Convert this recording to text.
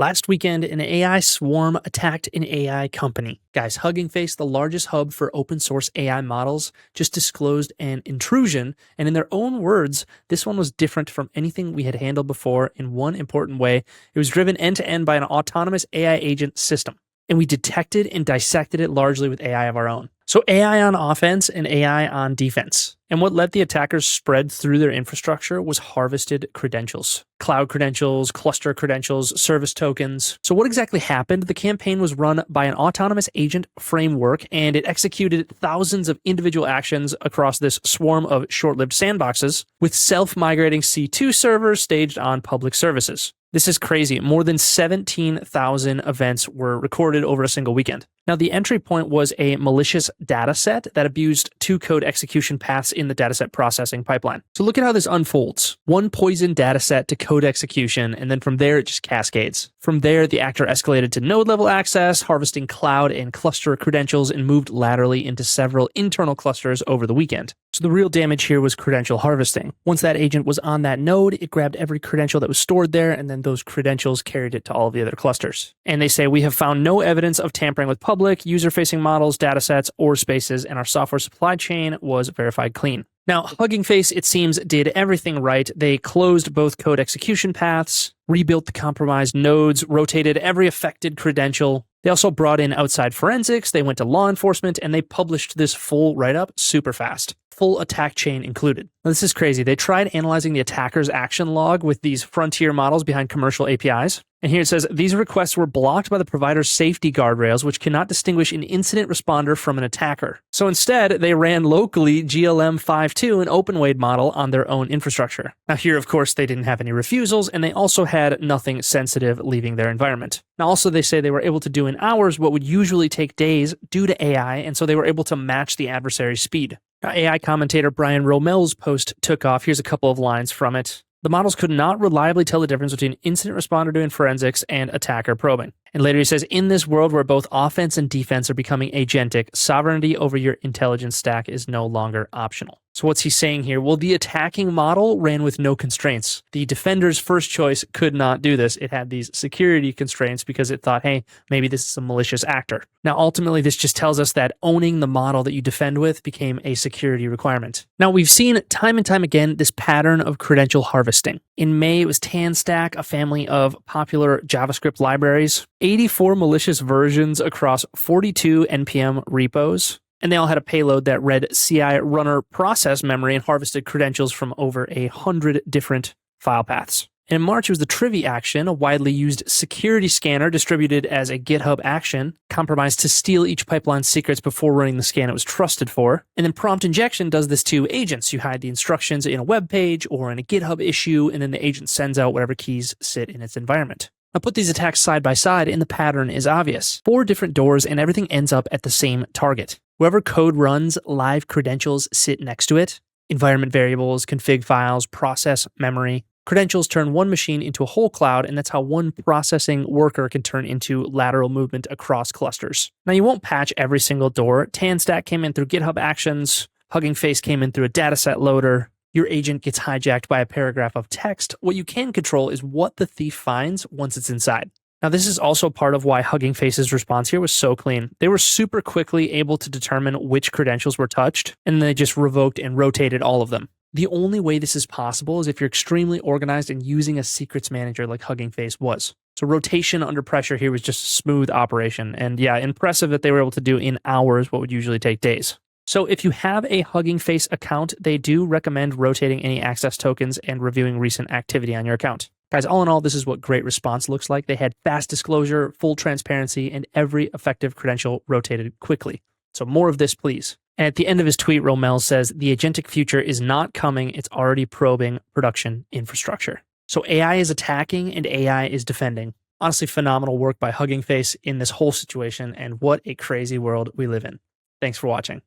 Last weekend, an AI swarm attacked an AI company. Guys, Hugging Face, the largest hub for open source AI models, just disclosed an intrusion. And in their own words, this one was different from anything we had handled before in one important way. It was driven end to end by an autonomous AI agent system. And we detected and dissected it largely with AI of our own. So AI on offense and AI on defense. And what let the attackers spread through their infrastructure was harvested credentials. Cloud credentials, cluster credentials, service tokens. So what exactly happened? The campaign was run by an autonomous agent framework, and it executed thousands of individual actions across this swarm of short-lived sandboxes with self-migrating C2 servers staged on public services. This is crazy. More than 17,000 events were recorded over a single weekend. Now, the entry point was a malicious dataset that abused two code execution paths in the dataset processing pipeline. So look at how this unfolds. One poisoned dataset to code execution, and then from there it just cascades. From there, the actor escalated to node-level access, harvesting cloud and cluster credentials, and moved laterally into several internal clusters over the weekend. So the real damage here was credential harvesting. Once that agent was on that node, it grabbed every credential that was stored there, and then those credentials carried it to all of the other clusters. And they say, we have found no evidence of tampering with public, user-facing models, datasets, or spaces, and our software supply chain was verified clean. Now, Hugging Face, it seems, did everything right. They closed both code execution paths, rebuilt the compromised nodes, rotated every affected credential. They also brought in outside forensics, they went to law enforcement, and they published this full write-up super fast. Full attack chain included. Now, this is crazy. They tried analyzing the attacker's action log with these frontier models behind commercial APIs. And here it says, these requests were blocked by the provider's safety guardrails, which cannot distinguish an incident responder from an attacker. So instead, they ran locally GLM 5.2, an open-weight model, on their own infrastructure. Now here, of course, they didn't have any refusals, and they also had nothing sensitive leaving their environment. Now also, they say they were able to do in hours what would usually take days due to AI, and so they were able to match the adversary's speed. Now, AI commentator Brian Romel's post took off. Here's a couple of lines from it. The models could not reliably tell the difference between incident responder doing forensics and attacker probing. And later he says, in this world where both offense and defense are becoming agentic, sovereignty over your intelligence stack is no longer optional. So what's he saying here? Well, the attacking model ran with no constraints. The defender's first choice could not do this. It had these security constraints because it thought, hey, maybe this is a malicious actor. Now, ultimately, this just tells us that owning the model that you defend with became a security requirement. Now, we've seen time and time again this pattern of credential harvesting. In May, it was TanStack, a family of popular JavaScript libraries, 84 malicious versions across 42 NPM repos. And they all had a payload that read CI runner process memory and harvested credentials from over 100 different file paths. And in March, it was the trivy-action, a widely used security scanner distributed as a GitHub action, compromised to steal each pipeline's secrets before running the scan it was trusted for. And then prompt injection does this to agents. You hide the instructions in a web page or in a GitHub issue, and then the agent sends out whatever keys sit in its environment. Now put these attacks side by side, and the pattern is obvious. 4 different doors, and everything ends up at the same target. Wherever code runs, live credentials sit next to it. Environment variables, config files, process memory. Credentials turn one machine into a whole cloud, and that's how one processing worker can turn into lateral movement across clusters. Now, you won't patch every single door. TanStack came in through GitHub Actions. Hugging Face came in through a dataset loader. Your agent gets hijacked by a paragraph of text. What you can control is what the thief finds once it's inside. Now, this is also part of why Hugging Face's response here was so clean. They were super quickly able to determine which credentials were touched, and they just revoked and rotated all of them. The only way this is possible is if you're extremely organized and using a secrets manager like Hugging Face was. So rotation under pressure here was just a smooth operation. And yeah, impressive that they were able to do in hours what would usually take days. So if you have a Hugging Face account, they do recommend rotating any access tokens and reviewing recent activity on your account. Guys, all in all, this is what great response looks like. They had fast disclosure, full transparency, and every effective credential rotated quickly. So more of this, please. And at the end of his tweet, Romel says, the agentic future is not coming. It's already probing production infrastructure. So AI is attacking and AI is defending. Honestly, phenomenal work by Hugging Face in this whole situation, and what a crazy world we live in. Thanks for watching.